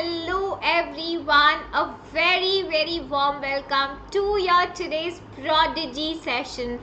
hello everyone. A very warm welcome to your today's prodigy session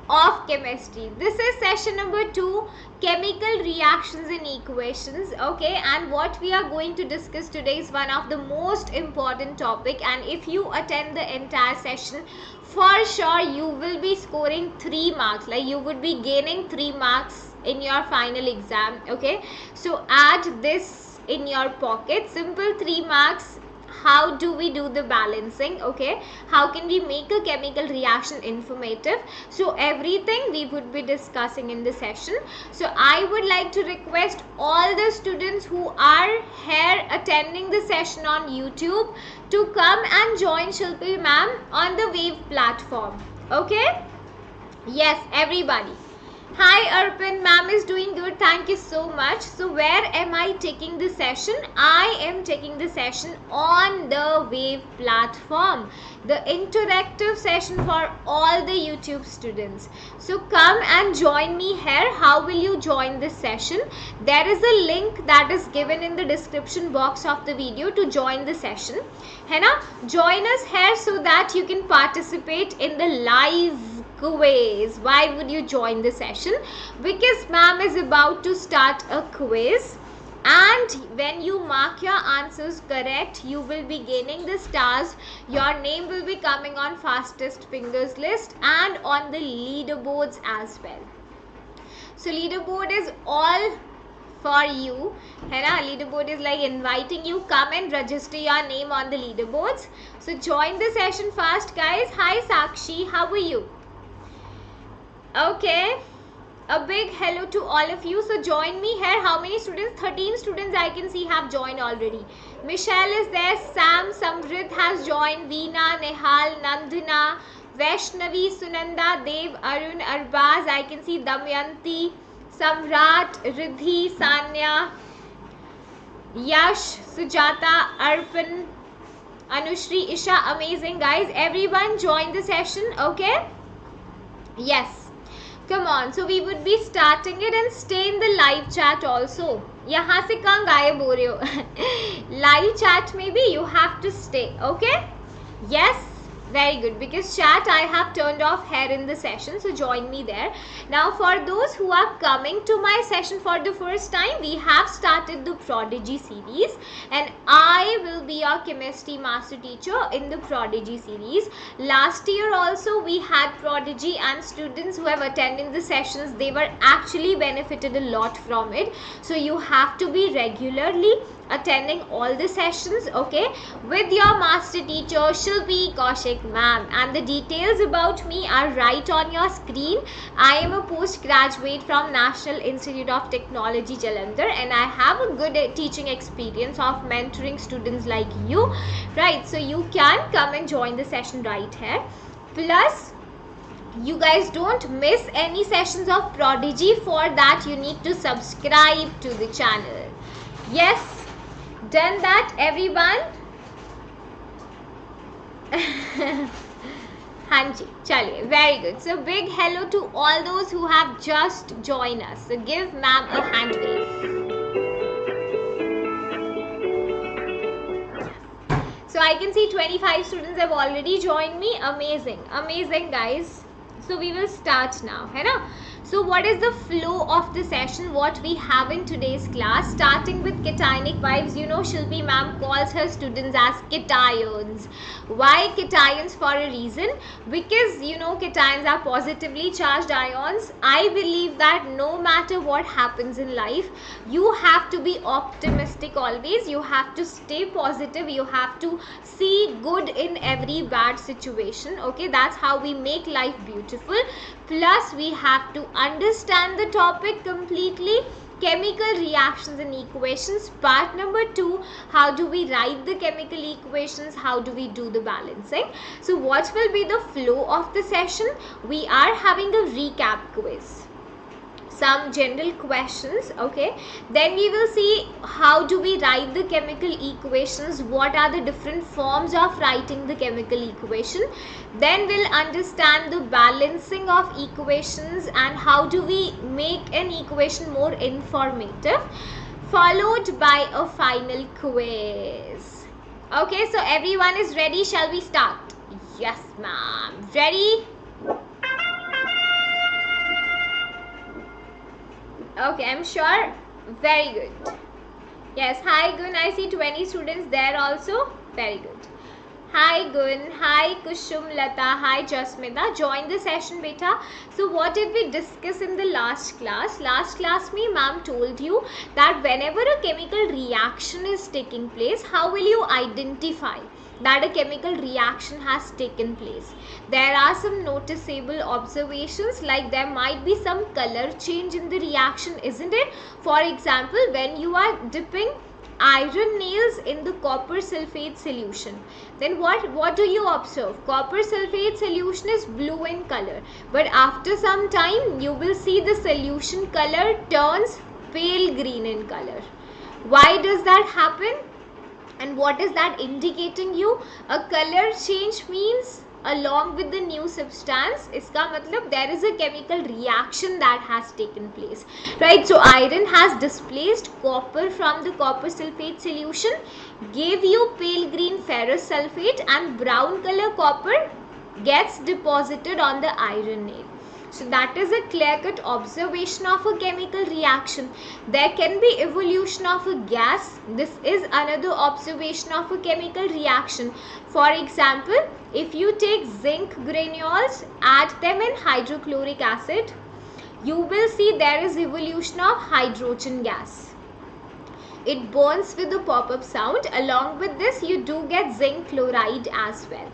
of chemistry. This is session number 2, chemical reactions and equations. Okay, and what we are going to discuss today is one of the most important topic, and if you attend the entire session, for sure you will be scoring 3 marks, like you would be gaining 3 marks in your final exam. Okay, so add this in your pocket. Simple 3 marks. How do we do the balancing? Okay, how can we make a chemical reaction informative? So everything we would be discussing in the session. So I would like to request all the students who are here attending the session on YouTube to come and join Shilpi Mam on the Wave platform. Okay, yes, everybody. Hi Arpan, ma'am is doing good, thank you so much. So where am I taking the session? I am taking the session on the Wave platform, the interactive session for all the YouTube students. So come and join me here. How will you join this session? There is a link that is given in the description box of the video to join the session. है ना? Join us here so that you can participate in the live quiz. Why would you join the session? Because ma'am is about to start a quiz, and when you mark your answers correct, you will be gaining the stars. Your name will be coming on fastest fingers list and on the leaderboards as well. So leaderboard is all for you, है ना? Leaderboard is like inviting you, come and register your name on the leaderboards. So join the session fast, guys. Hi Sakshi, how are you? Okay, a big hello to all of you. So join me here. How many students? 13 students I can see have joined already. Michelle is there, Sam, Samrit has joined, Veena, Nehal, Nandana, Vaishnavi, Sunanda, Dev, Arun, Arbaz, I can see Damyanti, Samrat, Riddhi, Sanya, Yash, Sujata, Arpan, Anushri, Isha. Amazing, guys. Everyone join the session. Okay, yes, come on. So we would be starting it, and stay in the live chat also. यहाँ से कहाँ गायब हो रहे हो? Live chat में भी you have to stay. Okay, yes, very good, because chat I have turned off here in the session, so join me there. Now for those who are coming to my session for the first time, we have started the Prodigy series, and I will be your chemistry master teacher in the Prodigy series. Last year also we had Prodigy, and students who have attended the sessions, they were actually benefited a lot from it. So you have to be regularly attending all the sessions, okay, with your master teacher Shilpi Mam, and the details about me are right on your screen. I am a postgraduate from National Institute of Technology Jalandhar, and I have a good teaching experience of mentoring students like you, right? So you can come and join the session right here. Plus, you guys don't miss any sessions of Prodigy. For that you need to subscribe to the channel. Yes, done that everyone? Hanji, chaliye, very good. So big hello to all those who have just joined us. So give ma'am a hand wave. So I can see 25 students have already joined me. Amazing, amazing, guys. So we will start now, है ना? So what is the flow of the session, what we have in today's class? Starting with cationic vibes. You know, Shilpi ma'am calls her students as cations. Why cations? For a reason. Because, you know, cations are positively charged ions. I believe that no matter what happens in life, you have to be optimistic always. You have to stay positive. You have to see good in every bad situation. Okay, that's how we make life beautiful. Plus, we have to understand the topic completely. Chemical reactions and equations. Part number 2, how do we write the chemical equations? How do we do the balancing? So what will be the flow of the session? We are having a recap quiz, some general questions, okay, then we will see how do we write the chemical equations, what are the different forms of writing the chemical equation, then we'll understand the balancing of equations and how do we make an equation more informative. followed by a final quiz. Okay, so everyone is ready. Shall we start? Yes, ma'am. Ready? Okay, I'm sure. Very good. Yes, hi Gun. I see 20 students there also. Very good. Hi Gun, hi Kushum Lata, hi Jasmita. Join the session beta. So what did we discuss in the last class? Last class me ma'am told you that whenever a chemical reaction is taking place, how will you identify that a chemical reaction has taken place? There are some noticeable observations, like there might be some color change in the reaction, isn't it? For example, when you are dipping iron nails in the copper sulfate solution, then what do you observe? Copper sulfate solution is blue in color, but after some time you will see the solution color turns pale green in color. Why does that happen? And what is that indicating you? A color change means along with the new substance, iska matlab there is a chemical reaction that has taken place, right? So iron has displaced copper from the copper sulfate solution, gave you pale green ferrous sulfate, and brown color copper gets deposited on the iron nail. So that is a clear-cut observation of a chemical reaction. There can be evolution of a gas. This is another observation of a chemical reaction. For example, if you take zinc granules, add them in hydrochloric acid, you will see there is evolution of hydrogen gas. It burns with a pop-up sound. Along with this, you do get zinc chloride as well.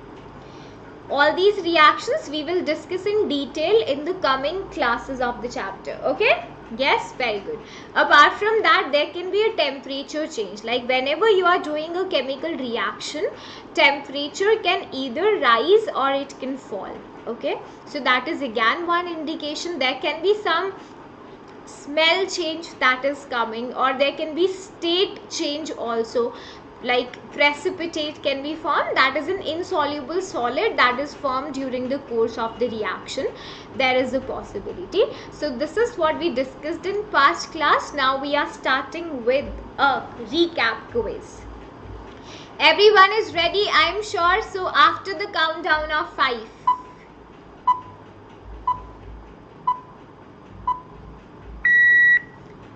All these reactions we will discuss in detail in the coming classes of the chapter. Okay? Yes, very good. Apart from that, there can be a temperature change. Like whenever you are doing a chemical reaction, temperature can either rise or it can fall. Okay? So that is again one indication. There can be some smell change that is coming, or there can be state change also. Like precipitate can be formed, that is an insoluble solid that is formed during the course of the reaction. There is a possibility. So this is what we discussed in past class. Now we are starting with a recap quiz. Everyone is ready, I am sure. So after the countdown of 5,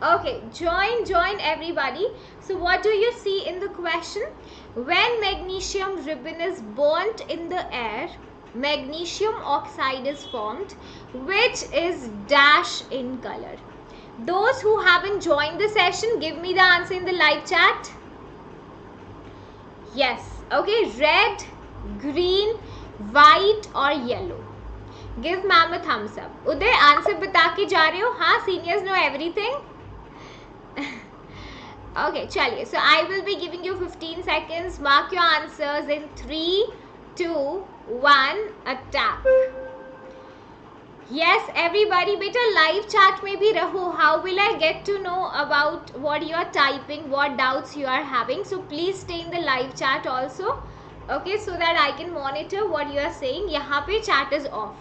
okay, join everybody. So what do you see in the question? When magnesium ribbon is burnt in the air, magnesium oxide is formed, which is dash in color. Those who haven't joined the session, give me the answer in the live chat. Yes, okay, red, green, white or yellow. Give ma'am a thumbs up. Uday, answer bata ke ja rahe ho? हाँ, seniors know everything. Okay, chaliye. So I will be giving you 15 seconds. Mark your answers in 3, 2, 1. Attack. Yes, everybody, beta live chat mein bhi raho. How will I get to know about what you are typing, what doubts you are having? So please stay in the live chat also. Okay, so that I can monitor what you are saying. यहाँ पे chat is off.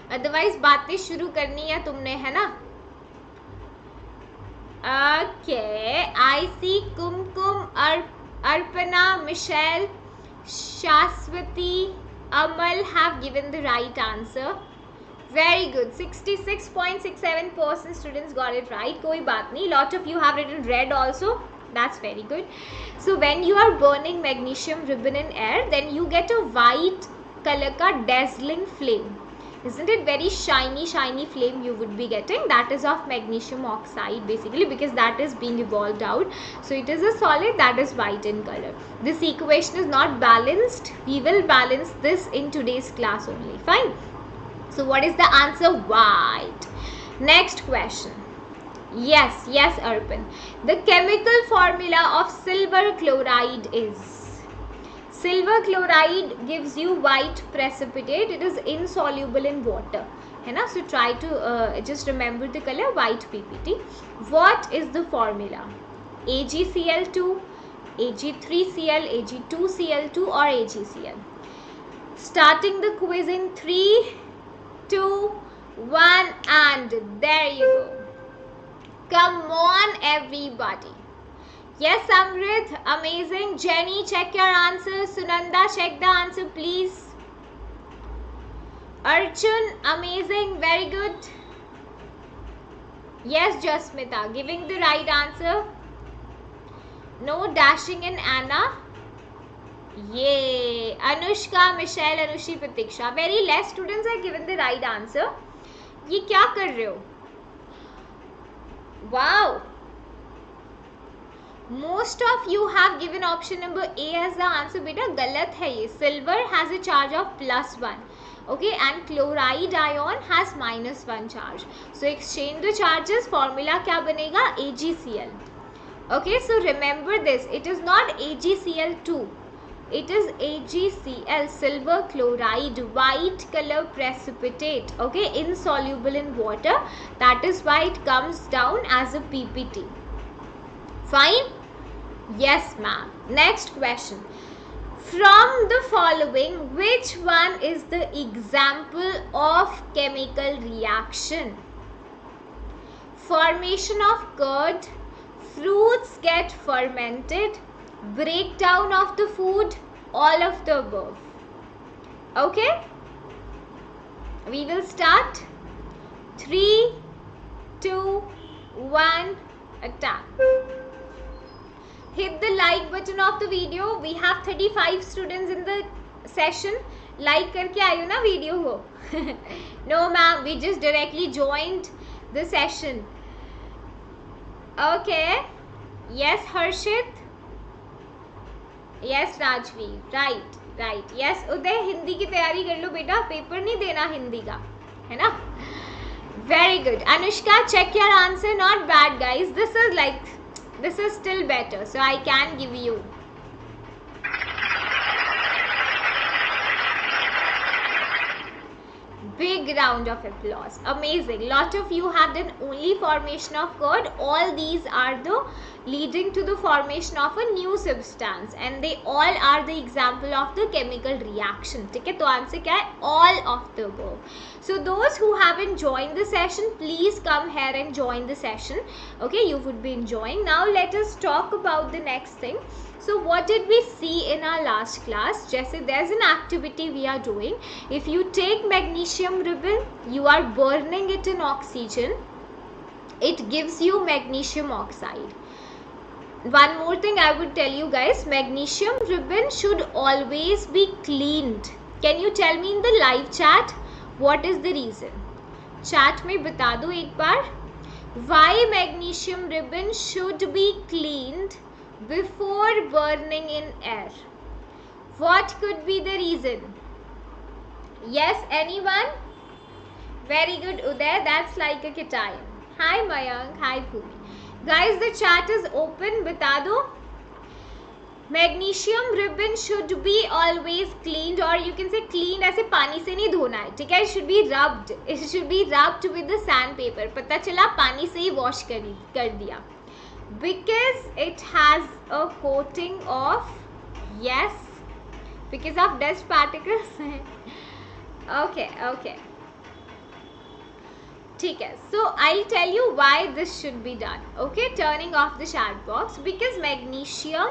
Otherwise बातें शुरू करनी है तुमने, है ना? Okay, I see Kumkum, Arpana, Michelle, Shaswati, Amal have given the right answer. Very good. 66.67% students got it right. Koi baat nahi. Lot of you have written red also. That's very good. So when you are burning magnesium ribbon in air, then you get a white color ka dazzling flame. Isn't it very shiny flame you would be getting? That is of magnesium oxide basically, because that is being evolved out. So it is a solid that is white in color. This equation is not balanced. We will balance this in today's class only. Fine. So what is the answer? White. Next question. Yes, Arpan. The chemical formula of silver chloride is... Silver chloride gives you white precipitate. It is insoluble in water. है ना? So try to just remember the color white PPT. What is the formula? AgCl2, Ag3Cl, Ag2Cl2 or AgCl? Starting the quiz in 3, 2, 1 and there you go. Come on, everybody. Yes, Amrit, amazing. Jenny, check your answer. Sunanda, check the answer, please. Arjun, amazing. Very good. Yes, Jasmita, giving the right answer. No dashing in Anna. Yay. Anushka, Michelle, Anushi, Pratiksha. Very less students are given the right answer. ये क्या कर रहे हो? Wow. Most of you have given option number A as the answer. बेटा गलत है ये. Silver has a charge of +1. Okay, and chloride ion has -1 charge. So exchange the charges. Formula क्या बनेगा? AgCl. Okay, so remember this. It is not AgCl2. It is AgCl, silver chloride, white color precipitate. Okay, insoluble in water. That is why it comes down as a PPT. Fine? Yes, ma'am. Next question. From the following, which one is the example of chemical reaction? Formation of curd, fruits get fermented, breakdown of the food, all of the above. Okay? We will start. 3, 2, 1, attack. Hit the like button of the video. We have 35 students in the session. Like करके आयो ना video को. No ma'am, we just directly joined the session. Okay. Yes, Harshit. Yes, Rajvi. Right, right. Yes, उदय हिंदी की तैयारी कर लो बेटा. Paper नहीं देना हिंदी का, है ना? Very good. Anushka, check your answer. Not bad, guys. This is still better. So I can give you. Big round of applause. Amazing. Lot of you have done only formation of curd. All these are the leading to the formation of a new substance, and they all are the example of the chemical reaction. ठीक है, तो answer क्या है? All of the above. So those who haven't joined the session, please come here and join the session. Okay, you would be enjoying. Now let us talk about the next thing. So what did we see in our last class? जैसे there's an activity we are doing. If you take magnesium ribbon, you are burning it in oxygen. It gives you magnesium oxide. One more thing I would tell you guys, magnesium ribbon should always be cleaned. Can you tell me in the live chat what is the reason? Chat में बता दो एक बार. Why magnesium ribbon should be cleaned before burning in air? What could be the reason? Yes, anyone? Very good, Uday. That's like a cation. Hi Mayank. Hi Bhumi. Guys, the chat is open. बता दो. Magnesium ribbon should be always cleaned, or you can say cleaned. ऐसे पानी से नहीं धोना है, ठीक है? It should be rubbed. It should be rubbed with the sandpaper. पता चला पानी से ही wash कर दिया. Because it has a coating of, yes, because of dust particles. Okay, okay. ठीक है, so I'll tell you why this should be done. Okay, turning off the chat box, because magnesium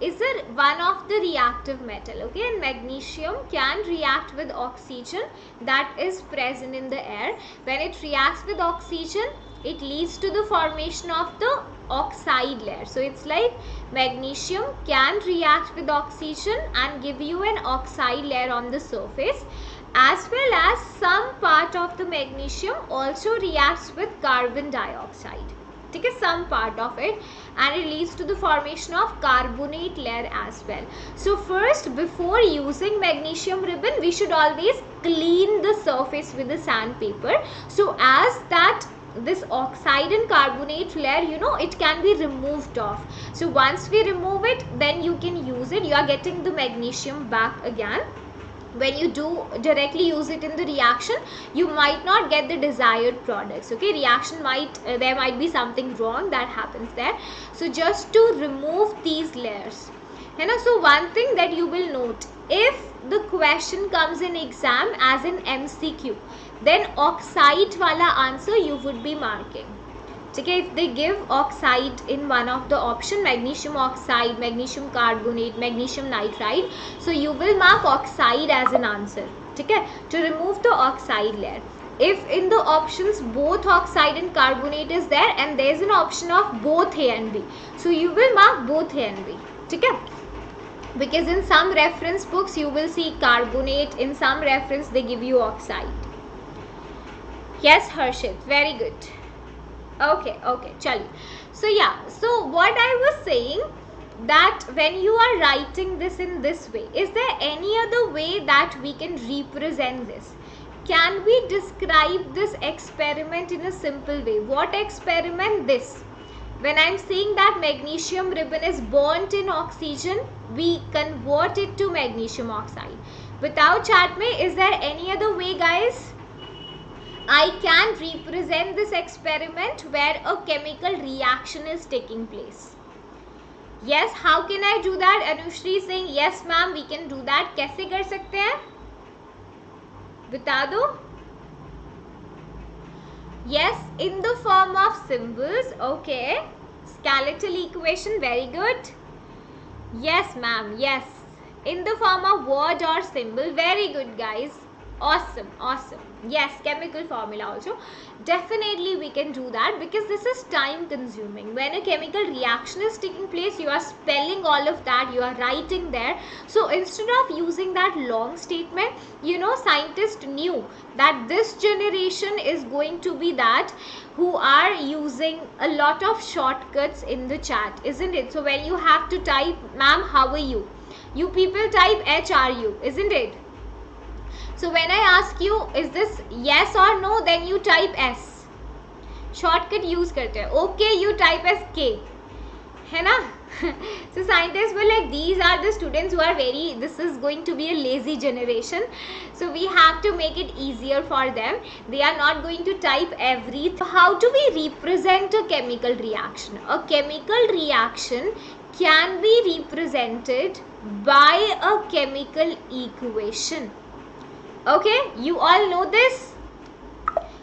is one of the reactive metal. Okay, and magnesium can react with oxygen that is present in the air. When it reacts with oxygen, it leads to the formation of the oxide layer. So it's like magnesium can react with oxygen and give you an oxide layer on the surface, as well as some part of the magnesium also reacts with carbon dioxide. Okay, some part of it, and it leads to the formation of carbonate layer as well. So first, before using magnesium ribbon, we should always clean the surface with the sandpaper, so as that this oxide and carbonate layer, you know, it can be removed off. So once we remove it, then you can use it. You are getting the magnesium back again. When you do directly use it in the reaction, you might not get the desired products. Okay, reaction there might be something wrong that happens there. So just to remove these layers, you know, so one thing that you will note, if the question comes in exam as an MCQ, then oxide wala answer you would be marking. Okay, if they give oxide in one of the option, magnesium oxide, magnesium carbonate, magnesium nitride, so you will mark oxide as an answer. Okay, to remove the oxide layer. If in the options both oxide and carbonate is there and there is an option of both A and B, so you will mark both A and B. Okay, because in some reference books you will see carbonate, in some reference they give you oxide. Yes, Harshit, very good. Okay, chali. So yeah, so what I was saying, that when you are writing this in this way, is there any other way that we can represent this? Can we describe this experiment in a simple way? What experiment? This. When I am saying that magnesium ribbon is burnt in oxygen, we convert it to magnesium oxide. Without chat mein, is there any other way, guys? I can represent this experiment where a chemical reaction is taking place. Yes, how can I do that? Anushri is saying yes ma'am, we can do that. कैसे कर सकते हैं? बता दो. Yes, in the form of symbols. Okay, skeletal equation, very good. Yes ma'am, yes, in the form of word or symbol, very good guys. Awesome. Yes, chemical formula also. Definitely we can do that, because this is time consuming. When a chemical reaction is taking place, you are spelling all of that, you are writing there. So instead of using that long statement, scientists knew that this generation is going to be that who are using a lot of shortcuts in the chat, isn't it? So when you have to type, ma'am, how are you? You people type HRU, isn't it? So when I ask you, is this yes or no, then you type S. Shortcut use करते हैं. Okay, you type as K. है ना? So scientists were like, these are the students who are this is going to be a lazy generation. So we have to make it easier for them. They are not going to type everything. So how do we represent a chemical reaction? A chemical reaction can be represented by a chemical equation. Okay, you all know this.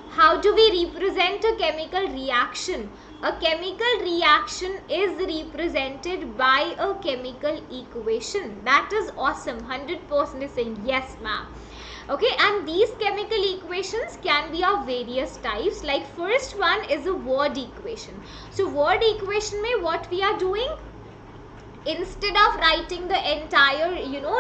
How do we represent a chemical reaction? A chemical reaction is represented by a chemical equation. That is awesome. 100% is saying yes ma'am. Okay, and these chemical equations can be of various types. Like first one is a word equation. So word equation mein what we are doing? Instead of writing the entire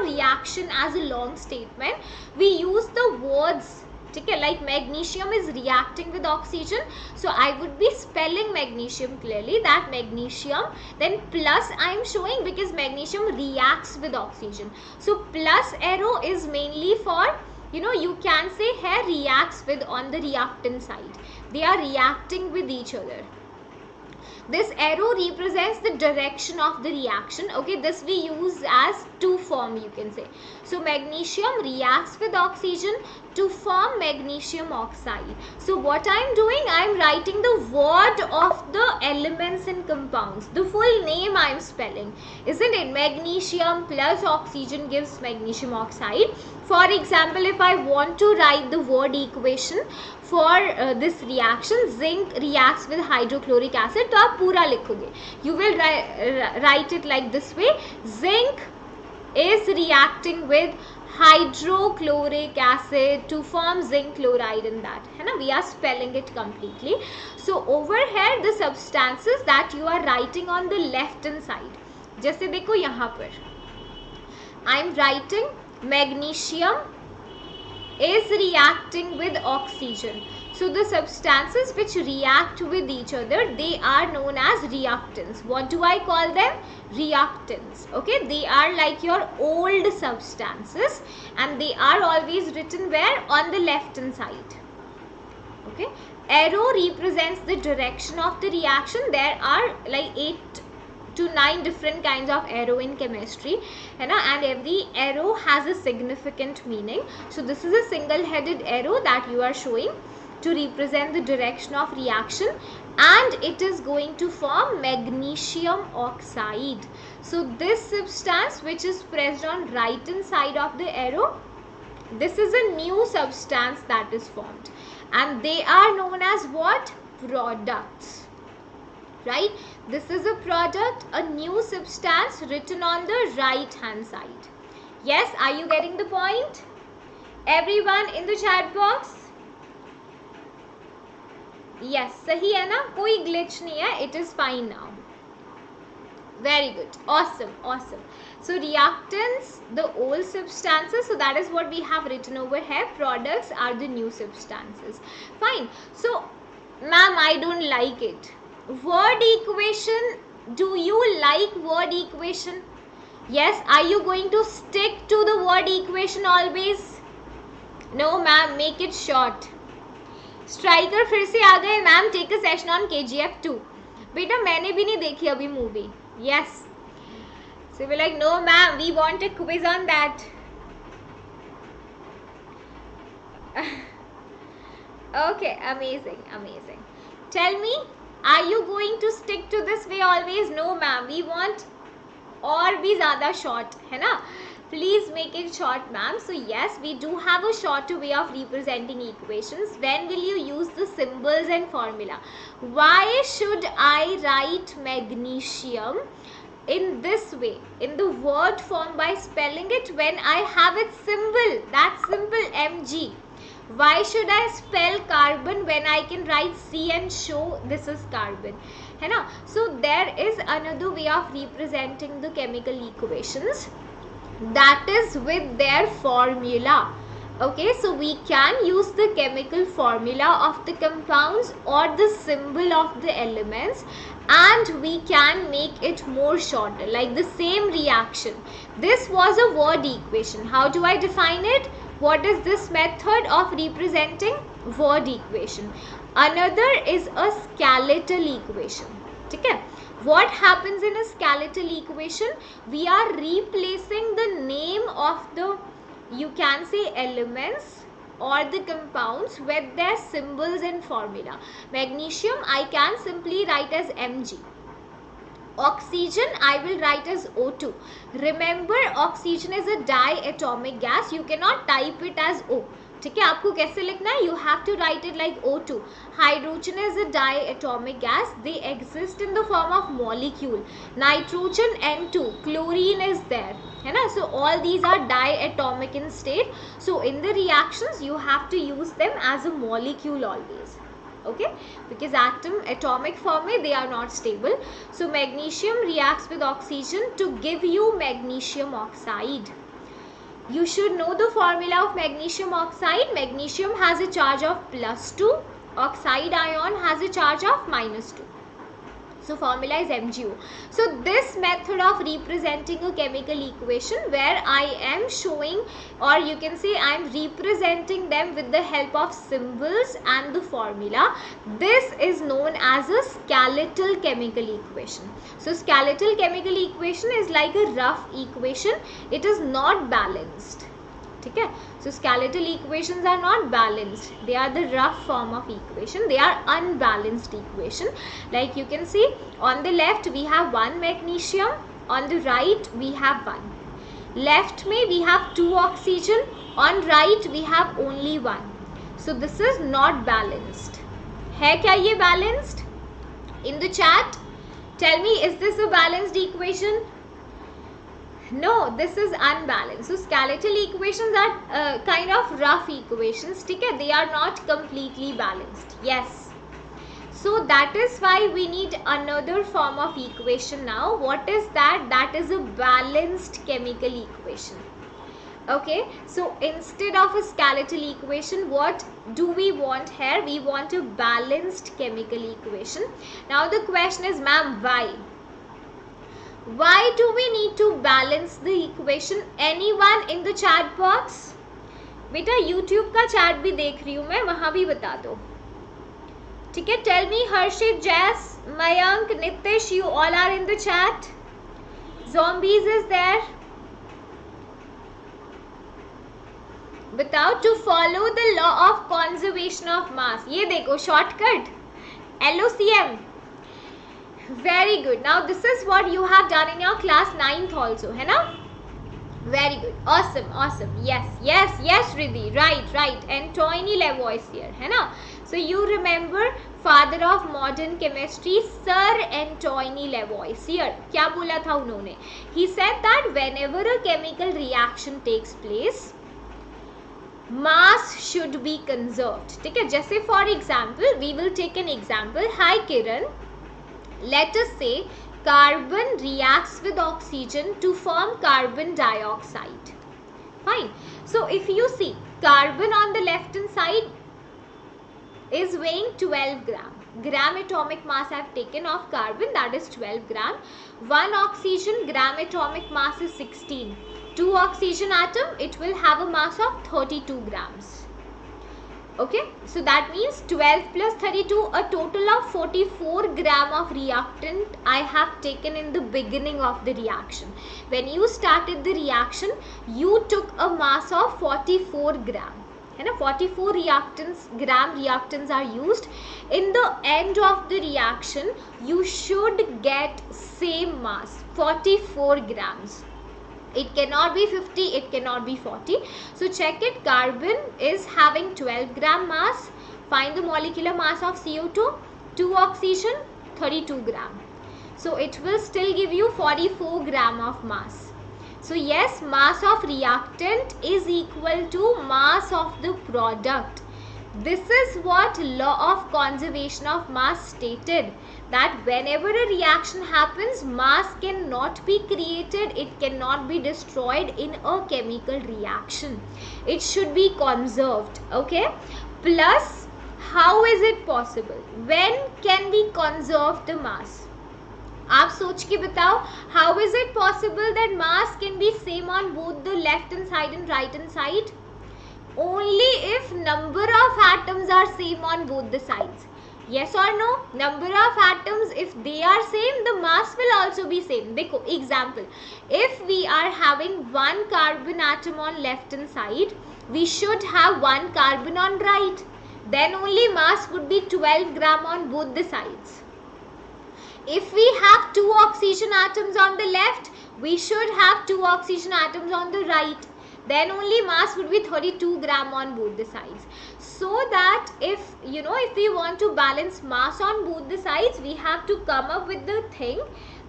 reaction as a long statement, we use the words. Okay, like magnesium is reacting with oxygen, so I would be spelling magnesium clearly, that magnesium, then plus I am showing because magnesium reacts with oxygen. So plus arrow is mainly for, you can say here reacts with on the reactant side. They are reacting with each other. This arrow represents the direction of the reaction. Okay, this we use as to form, you can say. So magnesium reacts with oxygen to form magnesium oxide. So what I am doing, I am writing the word of the elements and compounds. The full name I am spelling, isn't it? Magnesium plus oxygen gives magnesium oxide. For example, if I want to write the word equation for this reaction, zinc reacts with hydrochloric acid, तो आप पूरा लिखोगे. You will write it like this way. Zinc is reacting with hydrochloric acid to form zinc chloride in that. है ना? We are spelling it completely. So over here the substances that you are writing on the left hand side. जैसे देखो यहाँ पर I am writing magnesium is reacting with oxygen. So the substances which react with each other, they are known as reactants. What do I call them? Reactants. Okay, they are like your old substances and they are always written where? On the left hand side. Okay, arrow represents the direction of the reaction. There are like 8 to 9 different kinds of arrow in chemistry, and every arrow has a significant meaning. So this is a single headed arrow that you are showing to represent the direction of reaction, and it is going to form magnesium oxide. So this substance which is pressed on right hand side of the arrow, this is a new substance that is formed, and they are known as what? Products. right? This is a product, a new substance written on the right hand side. Yes, are you getting the point? Everyone in the chat box? Yes, सही है ना, कोई glitch नहीं है, it is fine now. Very good, awesome, awesome. So reactants, the old substances, so that is what we have written over here. Products are the new substances. Fine. So ma'am, I don't like it. Word equation, do you like word equation? Yes, are you going to stick to the word equation always? No ma'am, make it short. Striker फिर से आ गए ma'am, take a session on KGF 2. बेटा मैंने भी नहीं देखी अभी movie. Yes. So we're like, no ma'am, we want a quiz on that. Okay, amazing, amazing. Tell me, are you going to stick to this way always? No ma'am, we want और भी ज़्यादा short, है ना? Please make it short ma'am. So yes, we do have a shorter way of representing equations. When will you use the symbols and formula? Why should I write magnesium in this way, in the word form, by spelling it when I have its symbol, that symbol Mg? Why should I spell carbon when I can write C and show this is carbon? है ना? So there is another way of representing the chemical equations, that is with their formula. Okay, so we can use the chemical formula of the compounds or the symbol of the elements, and we can make it more shorter, like the same reaction. This was a word equation. How do I define it? What is this method of representing word equation? Another is a skeletal equation. Okay? What happens in a skeletal equation? We are replacing the name of the, you can say, elements or the compounds with their symbols and formula. Magnesium I can simply write as Mg. Oxygen I will write as O2. Remember, oxygen is a diatomic gas. You cannot type it as O. ठीक है, आपको कैसे लिखना है? You have to write it like O2. Hydrogen is a diatomic gas. They exist in the form of molecule. Nitrogen N2. Chlorine is there. है ना? So all these are diatomic in state. So in the reactions you have to use them as a molecule always. Okay, because atomic form में they are not stable. So magnesium reacts with oxygen to give you magnesium oxide. You should know the formula of magnesium oxide. Magnesium has a charge of +2. Oxide ion has a charge of -2. So formula is MgO. So this method of representing a chemical equation, where I am showing, or you can say I am representing them with the help of symbols and the formula, this is known as a skeletal chemical equation. So skeletal chemical equation is like a rough equation. It is not balanced. Okay? So skeletal equations are not balanced. They are the rough form of equation. They are unbalanced equation. Like you can see, on the left we have 1 magnesium. On the right we have 1. Left में we have 2 oxygen. On right we have only 1. So this is not balanced. है क्या ये balanced? In the chat, tell me, is this a balanced equation? No, this is unbalanced. So skeletal equations are kind of rough equations. Okay? They are not completely balanced. Yes. So that is why we need another form of equation now. What is that? That is a balanced chemical equation. Okay, so instead of a skeletal equation, what do we want here? We want a balanced chemical equation. Now the question is, ma'am, why? Why do we need to balance the equation? Anyone in the chat box? बेटा YouTube का chat भी देख रही हूँ मैं, वहाँ भी बता दो. ठीक है, tell me, Harshit, Jess, Mayank, Nitish, you all are in the chat. Zombies is there. बताओ, to follow the law of conservation of mass. ये देखो shortcut. LOCM. Very good. Now this is what you have done in your class 9th also, है ना? Very good. Awesome, awesome. Yes, yes, yes, Riddhi. Right, right. Antoine Levoisier, है ना? So you remember father of modern chemistry, sir Antoine Lavoisier, क्या बोला था उन्होंने? He said that whenever a chemical reaction takes place, mass should be conserved. ठीक है, जैसे for example we will take an example. Hi Kiran, let us say carbon reacts with oxygen to form carbon dioxide. Fine. So if you see, carbon on the left hand side is weighing 12 gram. Gram atomic mass I have taken of carbon, that is 12 gram. One oxygen, gram atomic mass is 16. Two oxygen atom, it will have a mass of 32 grams. Okay, so that means 12 plus 32, a total of 44 gram of reactant I have taken in the beginning of the reaction. When you started the reaction, you took a mass of 44 gram. है ना, 44 gram reactants are used. In the end of the reaction, you should get same mass, 44 grams. It cannot be 50, it cannot be 40. So check it, carbon is having 12 gram mass. Find the molecular mass of CO2, 2 oxygen, 32 gram. So it will still give you 44 gram of mass. So yes, mass of reactant is equal to mass of the product. This is what law of conservation of mass stated, that whenever a reaction happens, mass cannot be created, it cannot be destroyed in a chemical reaction. It should be conserved. Okay. Plus, how is it possible? When can we conserve the mass? आप सोच के बताओ, how is it possible that mass can be same on both the left hand side and right hand side? Only if number of atoms are same on both the sides. Yes or no? Number of atoms, if they are same, the mass will also be same. देखो example, if we are having one carbon atom on left hand side, we should have one carbon on right. Then only mass would be 12 gram on both the sides. If we have 2 oxygen atoms on the left, we should have 2 oxygen atoms on the right. Then only mass would be 32 gram on both the sides. So that if we want to balance mass on both the sides, we have to come up with the thing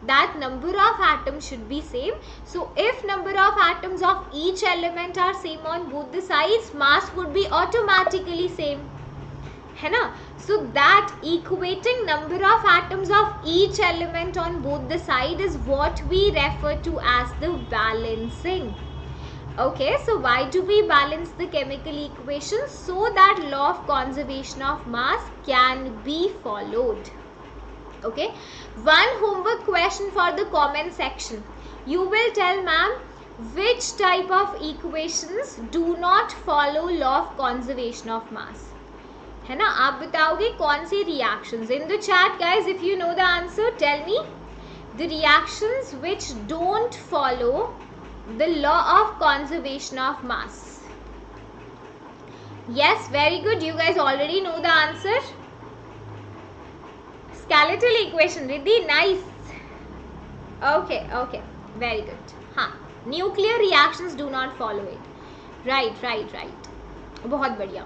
that number of atoms should be same. So if number of atoms of each element are same on both the sides, mass would be automatically same. है ना? So that equating number of atoms of each element on both the side is what we refer to as the balancing. Okay, so why do we balance the chemical equations? So that law of conservation of mass can be followed. Okay, one homework question for the comment section. You will tell ma'am which type of equations do not follow law of conservation of mass. है ना, आप बताओगे कौन सी reactions? In the chat guys, if you know the answer, tell me the reactions which don't follow the law of conservation of mass. Yes, very good, you guys already know the answer. Skeletal equation, Riddhi, nice. Okay, very good. Nuclear reactions do not follow it. Right. बहुत बढ़िया.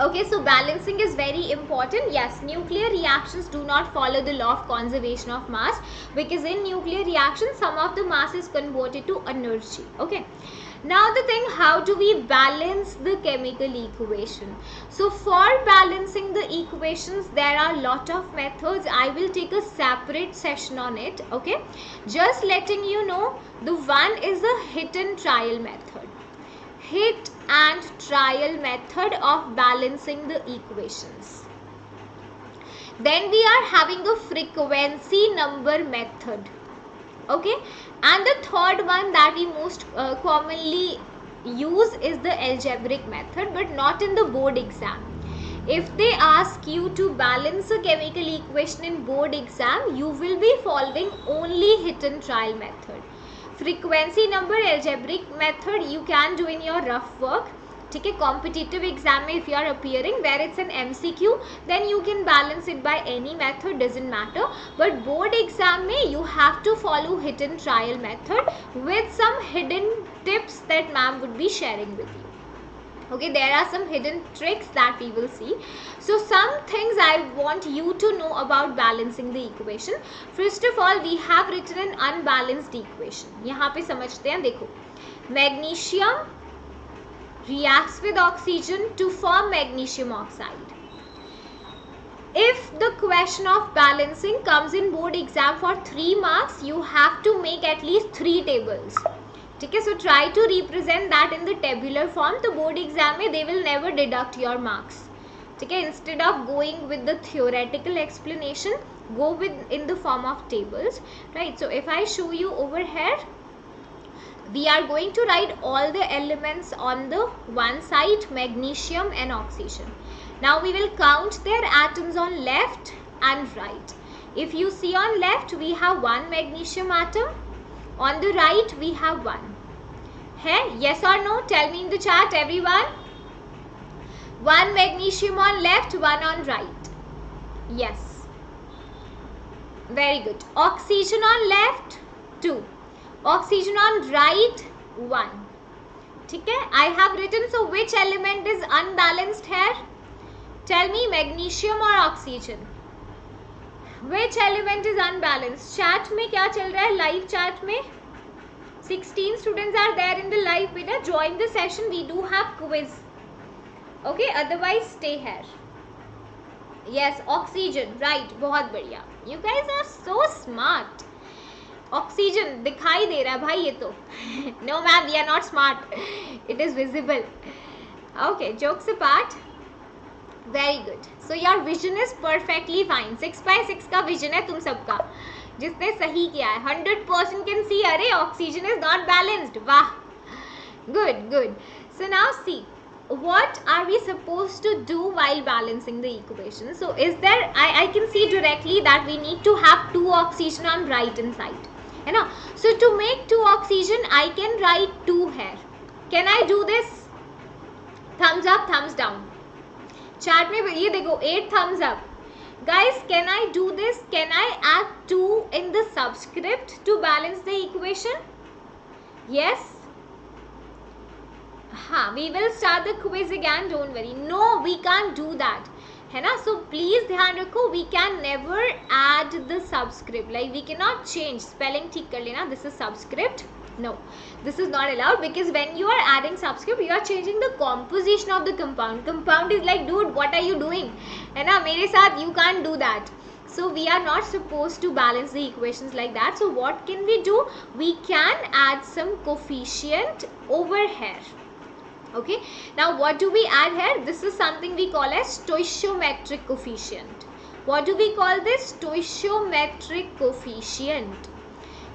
Okay, so balancing is very important. Yes, nuclear reactions do not follow the law of conservation of mass, because in nuclear reactions some of the mass is converted to energy. Okay, now the thing, how do we balance the chemical equation? So for balancing the equations, there are a lot of methods. I will take a separate session on it. Okay, just letting you know, the one is a hit and trial method. Hit and trial method of balancing the equations. Then we are having a frequency number method. Okay, and the third one that we most commonly use is the algebraic method, but not in the board exam. If they ask you to balance a chemical equation in board exam, you will be following only hit and trial method. Frequency number algebraic method you can do in your rough work. ठीक है, competitive exam में if you are appearing where it's an MCQ, then you can balance it by any method, doesn't matter. But board exam में you have to follow hit and trial method with some hidden tips that ma'am would be sharing with you. Okay, there are some hidden tricks that we will see. So some things I want you to know about balancing the equation. First of all, we have written an unbalanced equation. यहाँ पे समझते हैं, देखो. Magnesium reacts with oxygen to form magnesium oxide. If the question of balancing comes in board exam for 3 marks, you have to make at least 3 tables. Okay, so try to represent that in the tabular form. The board exam they will never deduct your marks. Okay, instead of going with the theoretical explanation, go with in the form of tables, right? So if I show you over here, we are going to write all the elements on the one side, magnesium and oxygen. Now we will count their atoms on left and right. If you see on left, we have 1 magnesium atom. On the right, we have 1. Hey, yes or no? Tell me in the chat, everyone. 1 magnesium on left, 1 on right. Yes. Very good. Oxygen on left, 2. Oxygen on right, 1. Okay? I have written, so which element is unbalanced here? Tell me, magnesium or oxygen? Which element is unbalanced? Chat में क्या चल रहा है? Live chat में 16 students are there in the live. Beta, join the session. We do have quiz. Okay, otherwise stay here. Yes, oxygen. Right, बहुत बढ़िया. You guys are so smart. Oxygen दिखाई दे रहा है भाई ये तो. No ma'am, we are not smart. It is visible. Okay, jokes apart. Very good. So your vision is perfectly fine. 6x6 का vision है तुम सबका. जिसने सही किया है 100% can see. अरे oxygen is not balanced. वाह. Good, good. So now see, what are we supposed to do while balancing the equation? So is there, I can see directly that we need to have 2 oxygen on right hand side. You know? So to make 2 oxygen, I can write 2 here. Can I do this? Thumbs up, thumbs down. Chat में ये देखो 8 thumbs up. Guys, can I do this? Can I add 2 in the subscript to balance the equation? Yes? We will start the quiz again, don't worry. No, we can't do that. है ना? So please ध्यान रखो, we can never add the subscript. Like we cannot change. Spelling ठीक कर लेना. This is subscript. No, this is not allowed, because when you are adding subscript, you are changing the composition of the compound. Compound is like, dude, what are you doing? है ना? मेरे साथ you can't do that. So we are not supposed to balance the equations like that. So what can we do? We can add some coefficient over here. Okay. Now what do we add here? This is something we call as stoichiometric coefficient. What do we call this? Stoichiometric coefficient.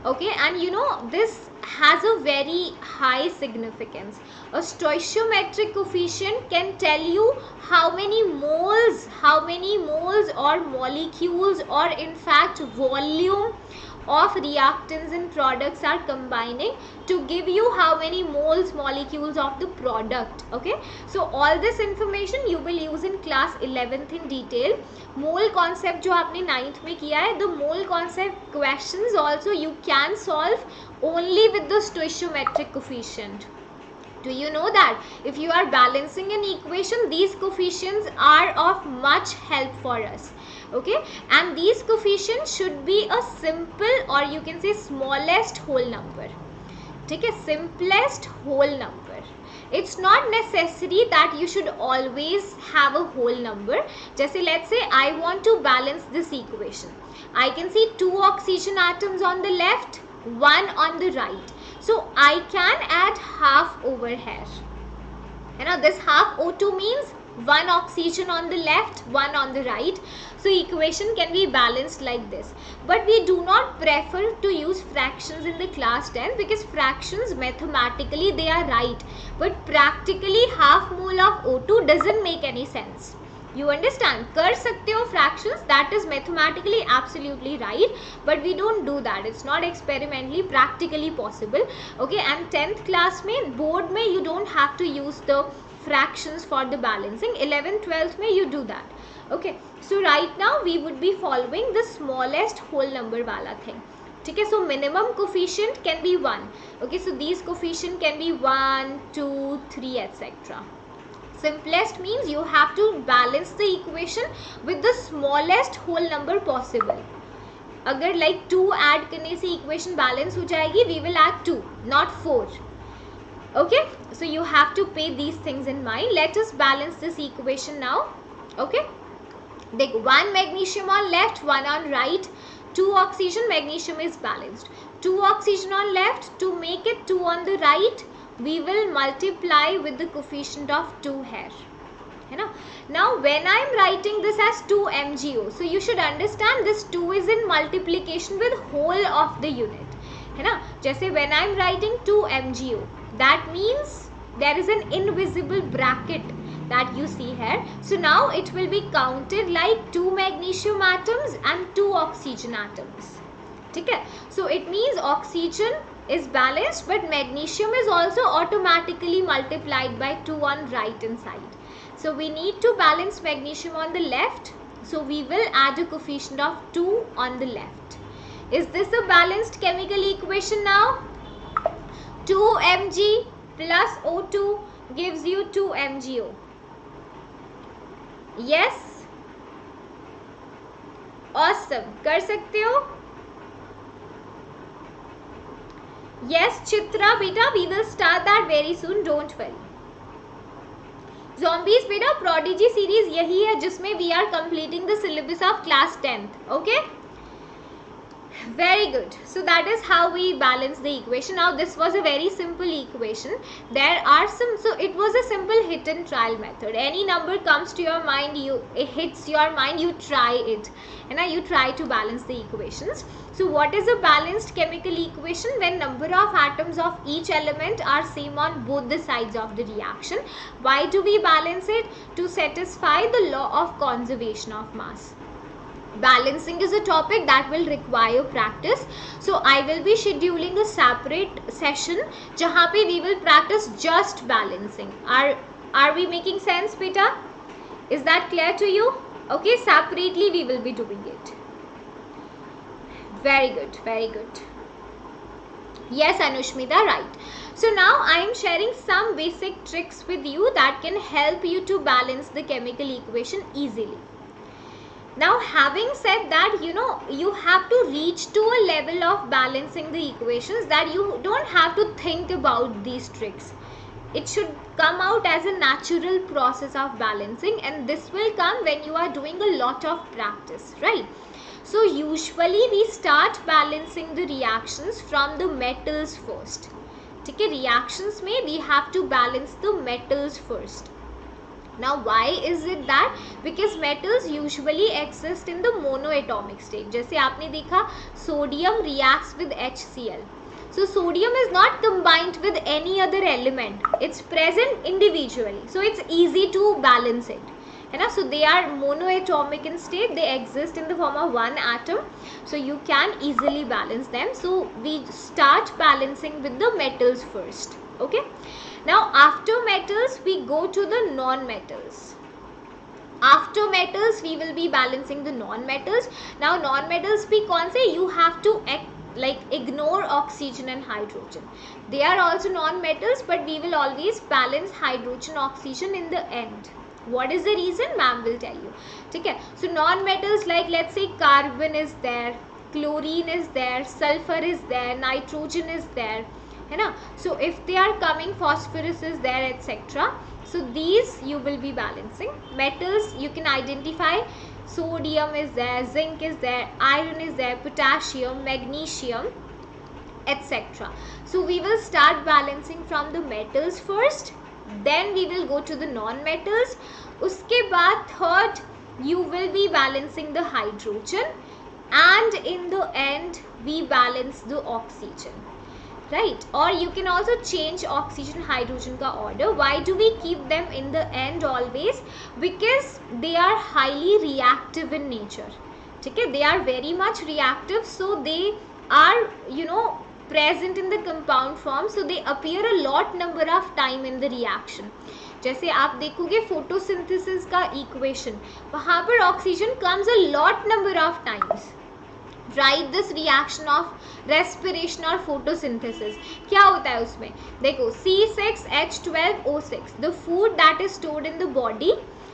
Okay, and you know this has a very high significance. A stoichiometric coefficient can tell you how many moles or molecules or in fact volume of reactants and products are combining to give you how many moles, molecules of the product. Okay, so all this information you will use in class 11th in detail. Mole concept जो आपने 9th में किया है, the mole concept questions also you can solve only with the stoichiometric coefficient. Do you know that if you are balancing an equation, these coefficients are of much help for us. Okay, and these coefficients should be a simple, or you can say smallest whole number. ठीक है, simplest whole number. It's not necessary that you should always have a whole number. जैसे let's say I want to balance this equation. I can see 2 oxygen atoms on the left, 1 on the right. So I can add half over here. You know, this half O2 means 1 oxygen on the left, 1 on the right. So equation can be balanced like this. But we do not prefer to use fractions in the class 10, because fractions mathematically they are right, but practically half mole of O2 doesn't make any sense. You understand? कर सकते हो fractions, that is mathematically absolutely right, but we don't do that. It's not experimentally practically possible. Okay, and 10th class में board में you don't have to use the fractions for the balancing. 11th 12th में you do that. Okay, so right now we would be following the smallest whole number वाला thing. ठीक है, so minimum coefficient can be 1. Okay, so these coefficient can be 1, 2, 3 etc. Simplest means you have to balance the equation with the smallest whole number possible. अगर like 2 add करने से equation balance हो जाएगी, we will add 2, not 4. Okay, so you have to pay these things in mind. Let us balance this equation now. Okay, take 1 magnesium on left, 1 on right, 2 oxygen, magnesium is balanced. 2 oxygen on left, to make it 2 on the right, we will multiply with the coefficient of 2 here. Now when I am writing this as 2 MgO, so you should understand this 2 is in multiplication with whole of the unit. जैसे when I am writing 2 MgO, that means there is an invisible bracket that you see here. So now it will be counted like 2 magnesium atoms and 2 oxygen atoms. Okay? So it means oxygen is balanced, but magnesium is also automatically multiplied by 2 on right hand side. So we need to balance magnesium on the left. So we will add a coefficient of 2 on the left. Is this a balanced chemical equation now? 2 Mg plus O2 gives you 2 MgO. Yes? Awesome. कर सकते हो? Yes, Chitra beta, we will start that very soon. Don't worry. Zombies बेटा Prodigy series यही है जिसमें we are completing the syllabus of class 10th. Okay? Very good. So that is how we balance the equation. Now this was a very simple equation. There are some, so it was a simple hit and trial method. Any number comes to your mind, it hits your mind, you try it. And now you try to balance the equations. So what is a balanced chemical equation? When number of atoms of each element are same on both the sides of the reaction. Why do we balance it? To satisfy the law of conservation of mass. Balancing is a topic that will require practice. So I will be scheduling a separate session जहाँ पे we will practice just balancing. Are we making sense, beta? Is that clear to you? Okay, separately we will be doing it. Very good, very good. Yes, Anushmita, right. So now I am sharing some basic tricks with you that can help you to balance the chemical equation easily. Now having said that, you have to reach to a level of balancing the equations that you don't have to think about these tricks. It should come out as a natural process of balancing, and this will come when you are doing a lot of practice, right? So usually we start balancing the reactions from the metals first. Okay, reactions में we have to balance the metals first. Now why is it that? Because metals usually exist in the monoatomic state. जैसे आपने देखा sodium reacts with HCl. So sodium is not combined with any other element. It's present individually. So it's easy to balance it. So they are monoatomic in state. They exist in the form of one atom. So you can easily balance them. So we start balancing with the metals first. Okay. Now after metals we go to the non-metals. After metals we will be balancing the non-metals. Now non-metals भी कौन से? You have to ignore oxygen and hydrogen. They are also non-metals, but we will always balance hydrogen oxygen in the end. What is the reason? Ma'am will tell you. Okay. So non-metals like let's say carbon is there, chlorine is there, sulfur is there, nitrogen is there. So if they are coming, phosphorus is there, etc. So these you will be balancing. Metals you can identify. Sodium is there, zinc is there, iron is there, potassium, magnesium, etc. So we will start balancing from the metals first. Then we will go to the non-metals. Uske baad third you will be balancing the hydrogen, and in the end we balance the oxygen. Right? Or you can also change oxygen hydrogen ka order. Why do we keep them in the end always? Because they are highly reactive in nature. Okay? They are very much reactive, so they are present in the compound form, so they appear a lot number of time in the reaction. जैसे आप देखोगे photosynthesis का equation, वहाँ पर oxygen comes a lot number of times. write this reaction of respiration or photosynthesis. क्या होता है उसमें? देखो C6H12O6, the food that is stored in the body,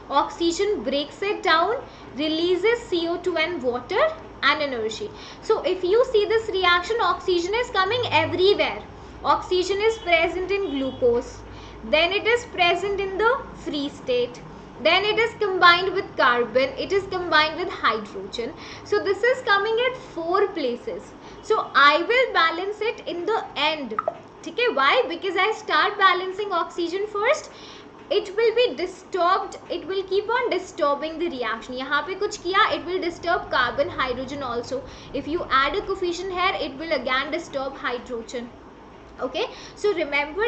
oxygen breaks it down, releases CO2 and water and energy. So if you see this reaction, oxygen is coming everywhere. Oxygen is present in glucose, then it is present in the free state, then it is combined with carbon, it is combined with hydrogen. So this is coming at 4 places. So I will balance it in the end. Okay, why? Because I start balancing oxygen first, it will be disturbed, it will keep on disturbing the reaction. यहाँ पे कुछ किया, it will disturb carbon, hydrogen also. If you add a coefficient here, it will again disturb hydrogen. Okay, so remember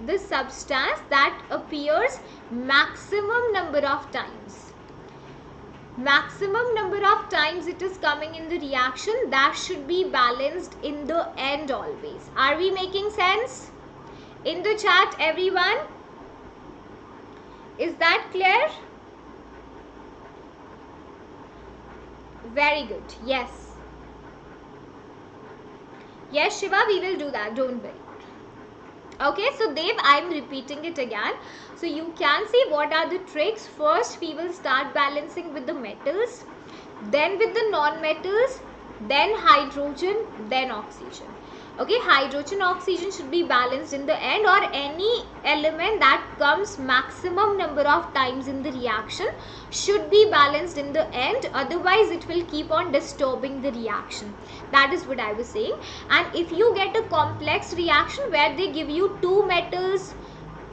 this substance that appears maximum number of times. Maximum number of times it is coming in the reaction, that should be balanced in the end always. Are we making sense? In the chat, everyone? Is that clear? Very good. Yes. Yes, Shiva, we will do that. Don't worry. Okay, so Dev, I am repeating it again. So you can see what are the tricks. First, we will start balancing with the metals, then with the non-metals, then hydrogen, then oxygen. Okay, hydrogen, oxygen should be balanced in the end, or any element that comes maximum number of times in the reaction should be balanced in the end, otherwise it will keep on disturbing the reaction. That is what I was saying. And if you get a complex reaction where they give you 2 metals,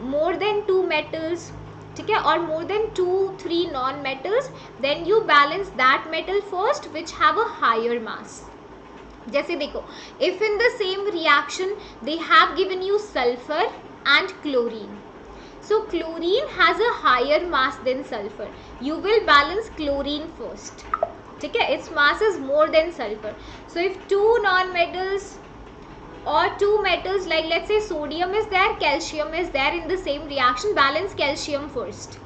more than 2 metals, okay, or more than 2-3 non-metals, then you balance that metal first which have a higher mass. जैसे देखो, if in the same reaction they have given you sulfur and chlorine, so chlorine has a higher mass than sulfur, you will balance chlorine first. Okay, its mass is more than sulfur. So if 2 non-metals or 2 metals, like let's say sodium is there, calcium is there in the same reaction, balance calcium first.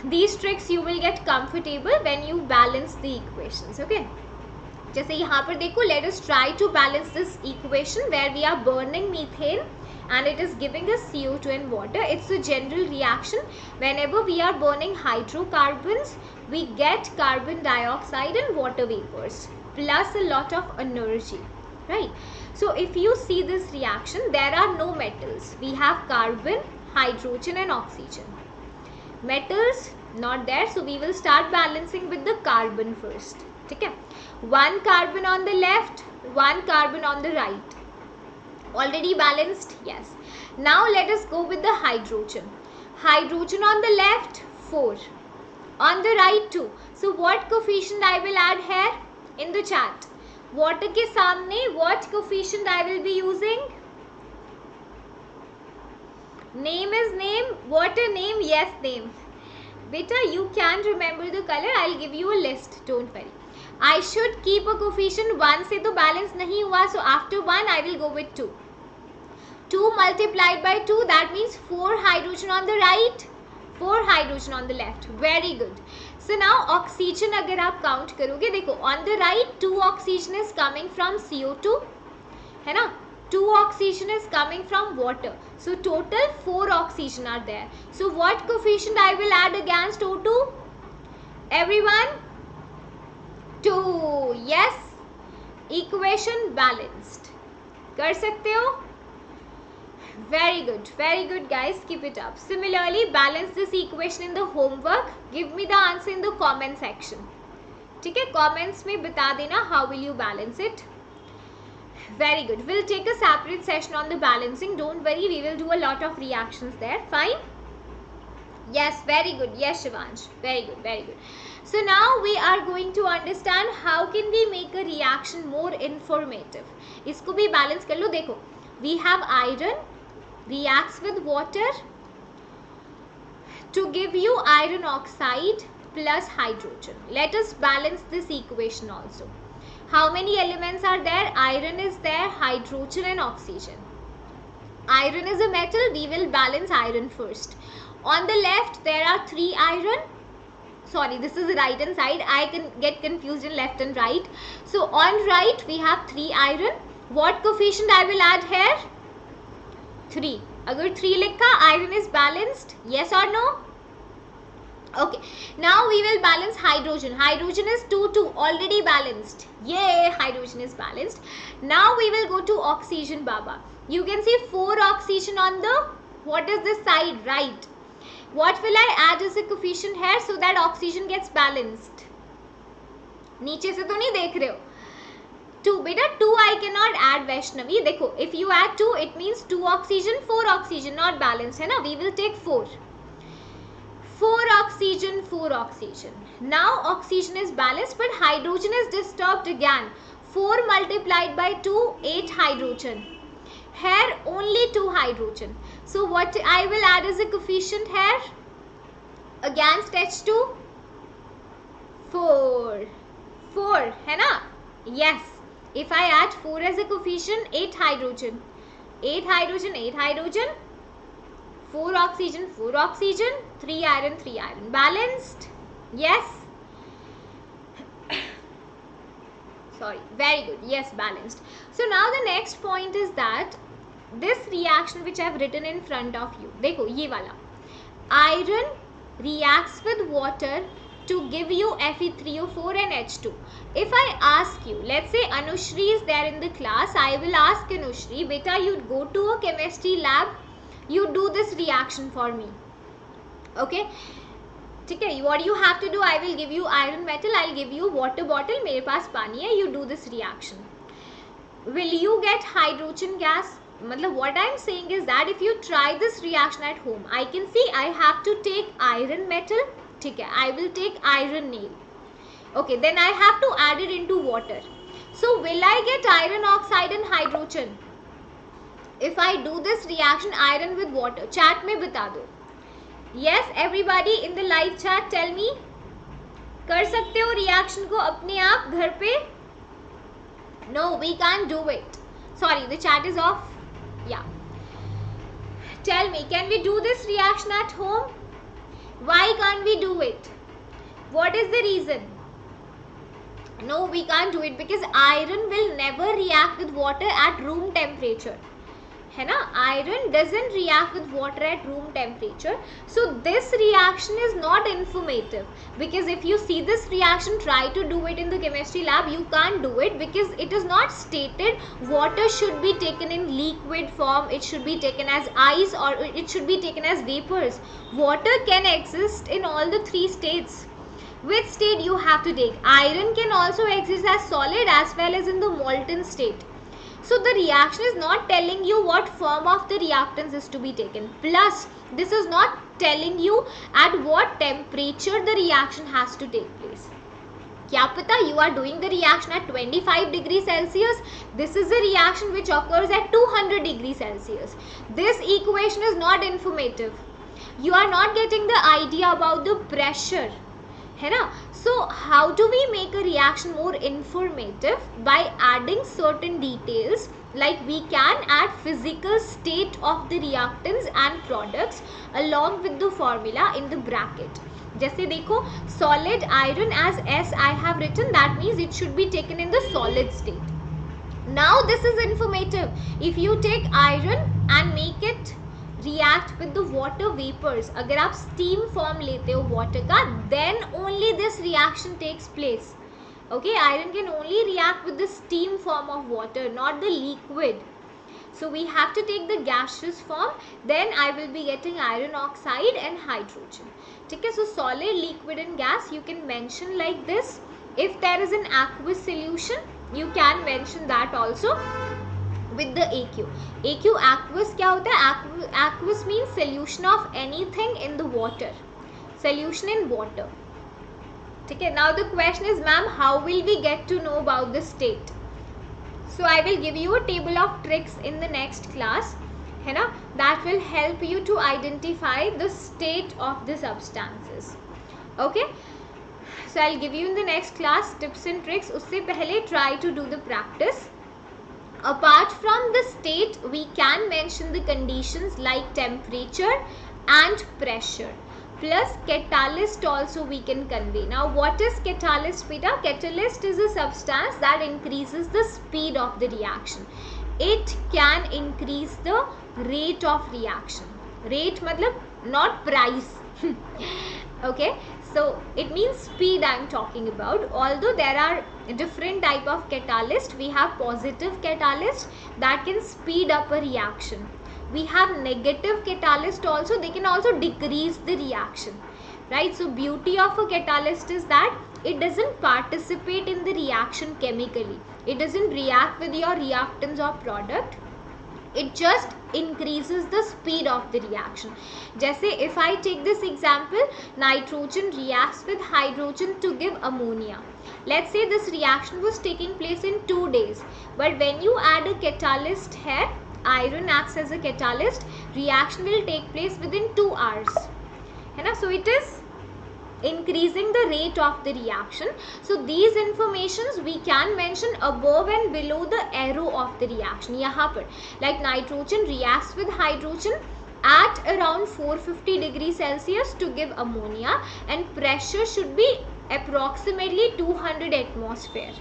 These tricks you will get comfortable when you balance the equations. Okay, जैसे यहाँ पर देखो, let us try to balance this equation where we are burning methane and it is giving us CO2 and water. It's a general reaction. Whenever we are burning hydrocarbons, we get carbon dioxide and water vapors plus a lot of energy, right? So if you see this reaction, there are no metals. We have carbon, hydrogen and oxygen. Metals not there, so we will start balancing with the carbon first. Okay, 1 carbon on the left, 1 carbon on the right. Already balanced? Yes. Now let us go with the hydrogen. Hydrogen on the left, 4. On the right, 2. So what coefficient I will add here? In the chat. Water के सामने what coefficient I will be using? Name is name. Water name? Yes, name. Beta, you can remember the color. I'll give you a list. Don't worry. I should keep a coefficient 1 से तो balance नहीं हुआ, so after 1 I will go with 2. 2 multiplied by 2, that means 4 hydrogen on the right, 4 hydrogen on the left. Very good. So now oxygen अगर आप count करोगे, देखो on the right 2 oxygen is coming from CO2, है ना? 2 oxygen is coming from water. So total 4 oxygen are there. So what coefficient I will add against O2? Everyone? 2. Yes, equation balanced. कर सकते हो? Very good guys, keep it up. Similarly, balance this equation in the homework. Give me the answer in the comment section. ठीक है, comments में बता देना how will you balance it. Very good. We'll take a separate session on the balancing. Don't worry, we will do a lot of reactions there. Fine. Yes, very good. Yes, Shivansh. Very good. So now we are going to understand how can we make a reaction more informative. इसको भी balance कर लो. देखो, we have iron reacts with water to give you iron oxide plus hydrogen. Let us balance this equation also. How many elements are there? Iron is there, hydrogen and oxygen. Iron is a metal. We will balance iron first. On the left there are 3 iron. sorry, this is the right hand side, I can get confused in left and right. So on right we have 3 iron. What coefficient I will add here? 3. Agar 3 likha, iron is balanced, yes or no? Okay, now we will balance hydrogen. Hydrogen is 2, 2, already balanced. Yay, hydrogen is balanced. Now we will go to oxygen, Baba. You can see 4 oxygen on the, what is this side? Right. What will I add as a coefficient here so that oxygen gets balanced? नीचे से तो नहीं देख रहे हो? 2, beta 2 I cannot add, Vaishnavi. देखो, if you add 2, it means 2 oxygen, 4 oxygen, not balanced, है ना? We will take 4. 4 oxygen, 4 oxygen. Now oxygen is balanced, but hydrogen is disturbed again. 4 multiplied by 2, 8 hydrogen. Here only 2 hydrogen. So what I will add as a coefficient here? Against H2? 4. 4, है ना? Yes. If I add 4 as a coefficient, 8 hydrogen. 8 hydrogen, 8 hydrogen. 4 oxygen, 4 oxygen, 3 iron, 3 iron. Balanced? Yes? Sorry, very good. Yes, balanced. So now the next point is that this reaction which I have written in front of you. देखो ये वाला. Iron reacts with water to give you Fe3O4 and H2. If I ask you, let's say Anushri is there in the class, I will ask Anushri, beta, you go to a chemistry lab, you do this reaction for me. Okay? Okay, what you have to do, I will give you iron metal, I'll give you water bottle, मेरे पास पानी है, you do this reaction. Will you get hydrogen gas? मतलब what I am saying is that if you try this reaction at home, I can see I have to take iron metal, ठीक है, I will take iron nail. Okay, then I have to add it into water. So will I get iron oxide and hydrogen? If I do this reaction iron with water, chat में बता दो. Yes, everybody in the live chat, tell me. कर सकते हो reaction को अपने आप घर पे? No, we can't do it. Sorry, the chat is off. Yeah. Tell me, can we do this reaction at home? Why can't we do it? What is the reason? No, we can't do it because iron will never react with water at room temperature. है ना? Iron doesn't react with water at room temperature. So this reaction is not informative, because if you see this reaction, try to do it in the chemistry lab, you can't do it because it is not stated water should be taken in liquid form, it should be taken as ice, or it should be taken as vapors. Water can exist in all the 3 states. Which state you have to take? Iron can also exist as solid as well as in the molten state. So the reaction is not telling you what form of the reactants is to be taken. Plus, this is not telling you at what temperature the reaction has to take place. क्या पता you are doing the reaction at 25 degrees Celsius. This is a reaction which occurs at 200 degrees Celsius. This equation is not informative. You are not getting the idea about the pressure. है ना? So how do we make a reaction more informative? By adding certain details, like we can add physical state of the reactants and products along with the formula in the bracket. जैसे देखो, solid iron as S I have written, that means it should be taken in the solid state. Now this is informative. If you take iron and make it react with the water vapors, अगर आप steam form लेते हो water का, then only this reaction takes place. Okay, iron can only react with the steam form of water, not the liquid. So we have to take the gaseous form, then I will be getting iron oxide and hydrogen. Okay, so solid, liquid and gas you can mention like this. If there is an aqueous solution, you can mention that also with the AQ. AQ, aqueous क्या होता है? Aqueous means solution of anything in the water. Solution in water. ठीक है. Now the question is, ma'am, how will we get to know about the state? So I will give you a table of tricks in the next class, है ना? That will help you to identify the state of the substances. Okay? So I'll give you in the next class tips and tricks. उससे पहले try to do the practice. Apart from the state, we can mention the conditions like temperature and pressure. plus catalyst also we can convey. Now what is catalyst beta? Catalyst is a substance that increases the speed of the reaction. It can increase the rate of reaction. Rate matlab not price. Okay, so it means speed I am talking about. Although there are different type of catalyst, we have positive catalyst that can speed up a reaction. We have negative catalyst also, they can also decrease the reaction, right? So beauty of a catalyst is that it doesn't participate in the reaction chemically. It doesn't react with your reactants or product. It just increases the speed of the reaction. Just say if I take this example, nitrogen reacts with hydrogen to give ammonia. Let's say this reaction was taking place in 2 days, but when you add a catalyst here, iron acts as a catalyst, reaction will take place within 2 hours. So it is increasing the rate of the reaction. So these informations we can mention above and below the arrow of the reaction. Yahan par, like nitrogen reacts with hydrogen at around 450 degrees Celsius to give ammonia, and pressure should be approximately 200 atmosphere.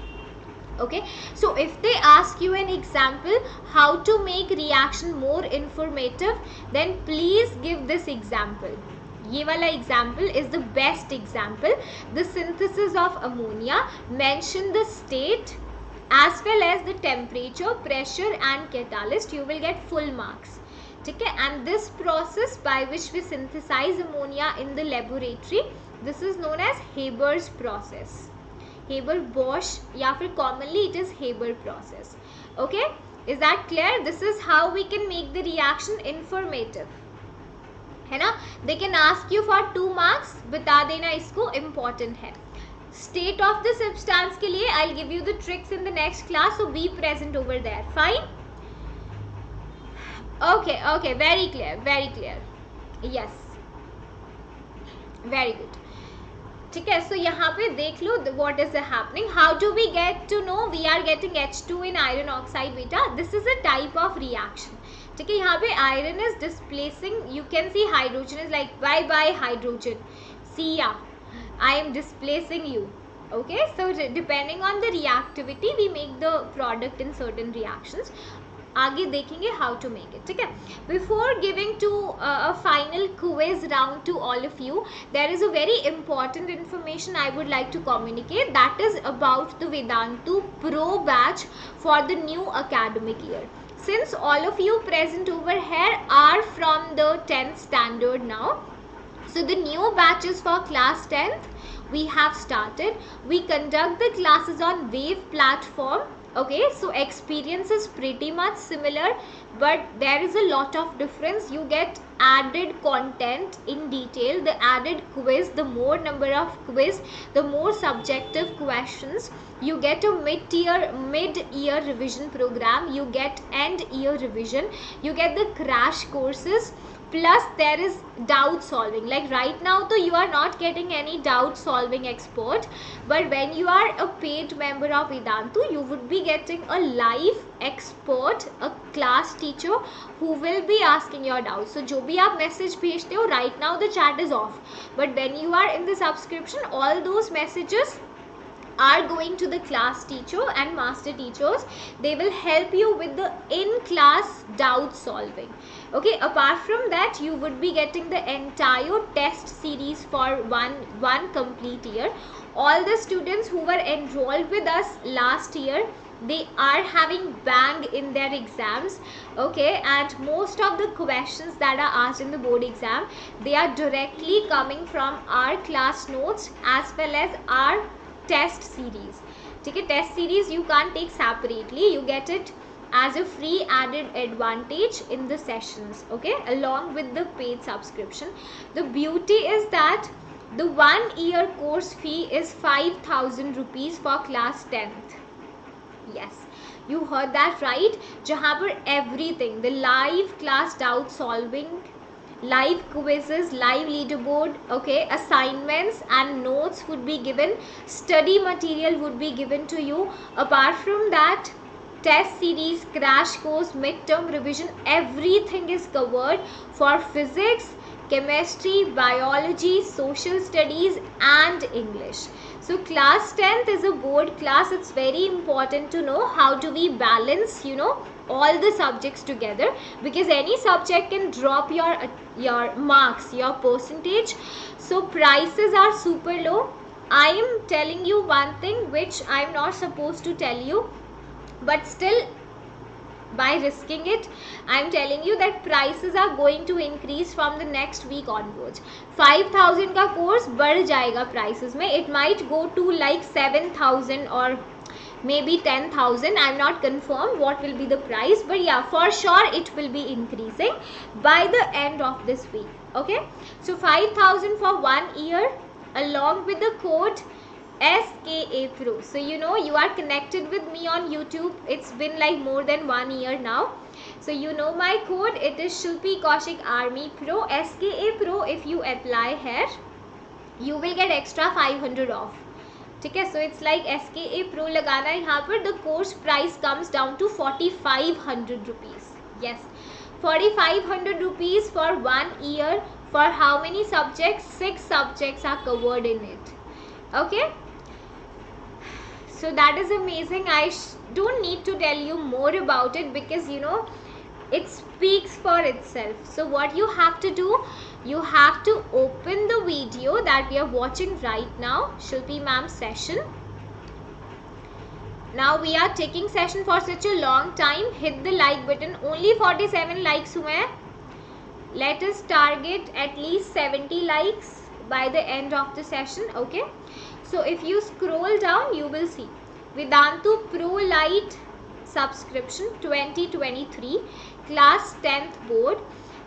Okay, so if they ask you an example how to make reaction more informative, then please give this example. Ye wala example is the best example. The synthesis of ammonia, mention the state as well as the temperature, pressure and catalyst. You will get full marks. Okay, and this process by which we synthesize ammonia in the laboratory, this is known as Haber's process. Haber-Bosch, या फिर commonly it is Haber process. Okay, is that clear? This is how we can make the reaction informative. है ना? They can ask you for 2 marks. बता देना इसको, important है. State of the substance के लिए I'll give you the tricks in the next class, so be present over there. Fine? Okay, okay, very clear, very clear. Yes, very good. ठीक है, so यहाँ पे देख लो what is happening. How do we get to know we are getting H2 in iron oxide beta? This is a type of reaction. ठीक है, यहाँ पे iron is displacing, you can see hydrogen is like bye bye hydrogen, see ya, I am displacing you. Okay, so depending on the reactivity we make the product in certain reactions. आगे देखेंगे how to make it. ठीक है, before giving to a final quiz round to all of you, there is a very important information I would like to communicate, that is about the Vedantu Pro batch for the new academic year. Since all of you present over here are from the 10th standard now, so the new batches for class 10th we have started. We conduct the classes on Wave platform. Okay, so experience is pretty much similar, but there is a lot of difference. You get added content in detail, the added quiz, the more number of quiz, the more subjective questions. You get a mid-year revision program, you get end-year revision, you get the crash courses, plus there is doubt solving. Like right now, though, you are not getting any doubt solving expert, but when you are a paid member of Vedantu, you would be getting a live expert, a class teacher who will be asking your doubts. So जो भी आप message भेजते हो, right now the chat is off, but when you are in the subscription, all those messages are going to the class teacher and master teachers. They will help you with the in-class doubt solving. Okay, apart from that, you would be getting the entire test series for one complete year. All the students who were enrolled with us last year, they are having bang in their exams. Okay, and most of the questions that are asked in the board exam, they are directly coming from our class notes as well as our test series. Okay, test series you can't take separately, you get it as a free added advantage in the sessions, okay, along with the paid subscription. The beauty is that the 1 year course fee is 5,000 rupees for class 10th. Yes, you heard that right. जहाँ पर everything, the live class doubt solving, live quizzes, live leaderboard, okay, assignments and notes would be given, study material would be given to you. Apart from that, test series, crash course, midterm revision, everything is covered for physics, chemistry, biology, social studies and English. So class 10th is a board class. It's very important to know how do we balance, all the subjects together, because any subject can drop your marks, your percentage. So prices are super low. I am telling you one thing which I am not supposed to tell you, but still, by risking it, I am telling you that prices are going to increase from the next week onwards. 5000 का course बढ़ जाएगा prices में. It might go to like 7000 or maybe 10,000. I'm not confirmed what will be the price, but yeah, for sure it will be increasing by the end of this week. Okay, so 5,000 for 1 year along with the code SKA Pro. So you are connected with me on YouTube. It's been like more than 1 year now. So my code. It is Shilpi Kaushik Army Pro, SKA Pro. If you apply here, you will get extra 500 off. ठीक है, so it's like SKA Pro लगाना है यहाँ पर. The course price comes down to 4,500 rupees. Yes, 4,500 rupees for 1 year. For how many subjects? 6 subjects are covered in it. Okay, so that is amazing. I don't need to tell you more about it because it speaks for itself. So what you have to do, you have to open the video that we are watching right now, Shilpi Mam's session. Now we are taking session for such a long time. Hit the like button. Only 47 likes हुए हैं. Let us target at least 70 likes by the end of the session. Okay, so if you scroll down, you will see Vedantu Pro Lite subscription 2023 class 10th board.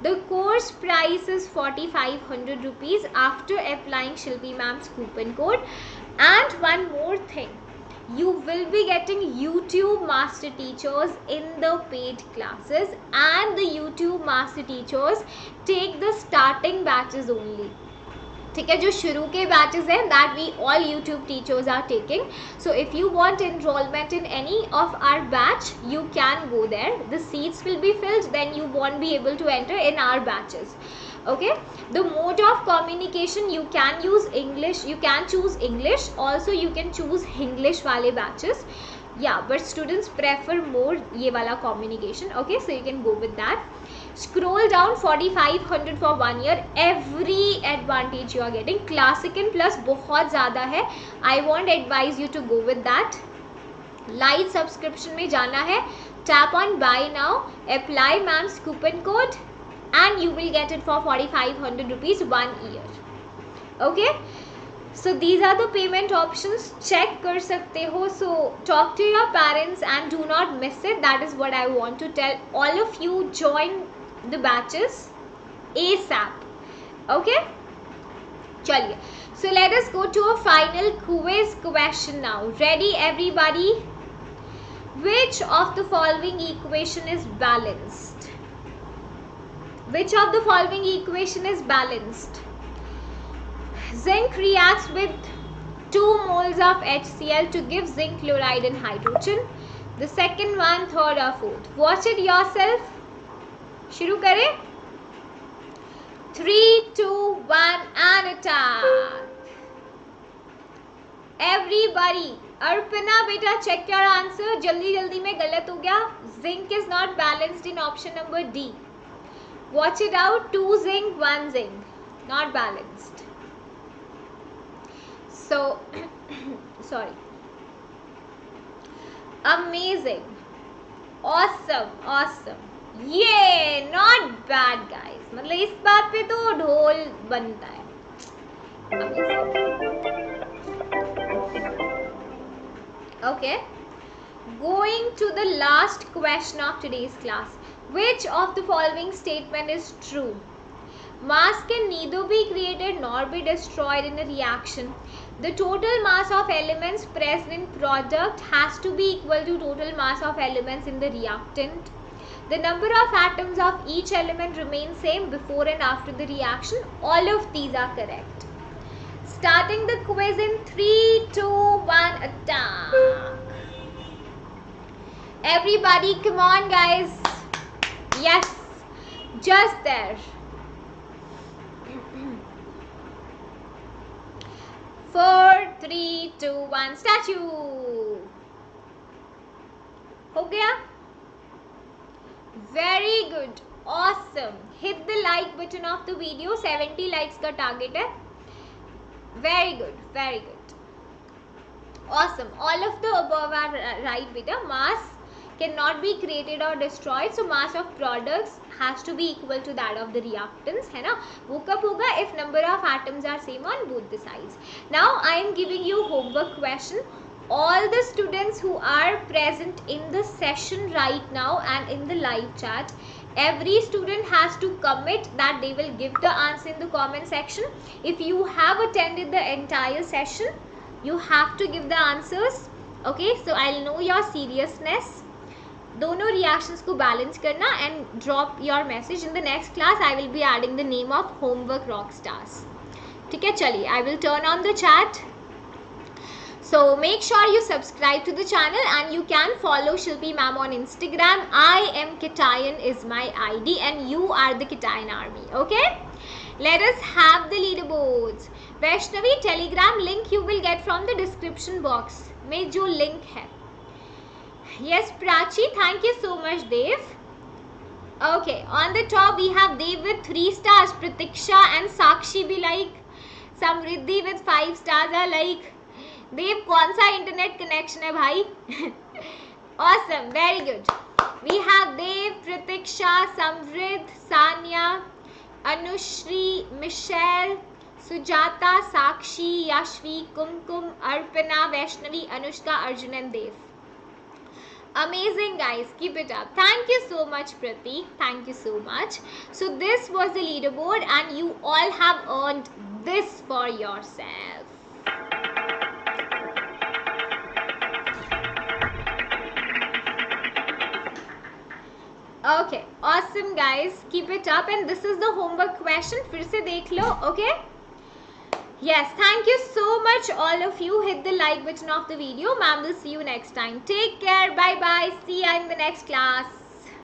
The course price is 4,500 rupees after applying Shilpi Mam's coupon code. And one more thing, you will be getting YouTube Master Teachers in the paid classes, and the YouTube Master Teachers take the starting batches only. ठीक है, जो शुरू के batches हैं that we all YouTube teachers are taking. So if you want enrollment in any of our batch, you can go there. The seats will be filled, then you won't be able to enter in our batches. Okay, the mode of communication, you can use English, you can choose English, also you can choose English वाले batches. Yeah, but students prefer more ये वाला communication. Okay, so you can go with that. Scroll down, 4,500 for 1 year. Every advantage you are getting. Classic and plus बहुत ज़्यादा है. I won't advise you to go with that. Light subscription में जाना है. Tap on buy now. Apply Mam's coupon code and you will get it for 4,500 rupees 1 year. Okay. So these are the payment options. Check कर सकते हो. So talk to your parents and do not miss it. That is what I want to tell all of you. Join the batches ASAP. Okay, चलिए. So let us go to a final quiz question now. Ready everybody? Which of the following equation is balanced? Which of the following equation is balanced? Zinc reacts with 2 moles of HCl to give zinc chloride and hydrogen. The second one, third or fourth? Watch it yourself. शुरू करें. 3, 2, 1 and attack. Everybody, Arpana बेटा check your answer. जल्दी जल्दी में गलत हो गया. Zinc is not balanced in option number D. Watch it out. 2 zinc, 1 zinc. Not balanced. So, sorry. Amazing. Awesome. Awesome. ये नॉट बैड गाइस. मतलब इस बात पे तो ढोल बनता है. Okay, going to the last question of today's class. Which of the following statement is true? Mass can neither be created nor be destroyed in a reaction. The total mass of elements present in product has to be equal to total mass of elements in the reactant. The number of atoms of each element remain same before and after the reaction. All of these are correct. Starting the quiz in 3, 2, 1, attack. Everybody, come on guys. Yes, just there. 4, 3, 2, 1, statue. हो गया? Very good. Awesome. Hit the like button of the video. 70 likes का target है. Very good. Very good. Awesome. All of the above are right beta. Mass cannot be created or destroyed. So mass of products has to be equal to that of the reactants. है ना? वो कब होगा? If number of atoms are same on both the sides. Now I am giving you homework question. All the students who are present in the session right now and in the live chat, every student has to commit that they will give the answer in the comment section. If you have attended the entire session, you have to give the answers. Okay, so I'll know your seriousness. दोनों reactions को balance करना and drop your message. In the next class, I will be adding the name of homework rock stars. ठीक है, चलिए, I will turn on the chat. So make sure you subscribe to the channel and you can follow Shilpi Mam on Instagram. I am Ch1 is my ID and you are the Ch1 army. Okay? Let us have the leaderboards. Vaishnavi, Telegram link you will get from the description box. में जो link है. Yes, Prachi, thank you so much, Dev. Okay, on the top we have Dev with 3 stars, Pratiksha and Sakshi be like, Samriddhi with 5 stars are like, देव कौन सा internet connection है भाई? Awesome, very good. We have Dev, Pratiksha, Samvrid, Sanya, Anushri, Michelle, Sujata, Sakshi, Yashvi, Kumkum, Arpana, Vaishnavi, Anushka, Arjun and Dev. Amazing guys, keep it up. Thank you so much Pratik, thank you so much. So this was the leaderboard and you all have earned this for yourself. Okay, awesome guys, keep it up and this is the homework question. फिर से देख लो, okay? Yes, thank you so much all of you. Hit the like button of the video. Ma'am will see you next time. Take care, bye bye. See you in the next class.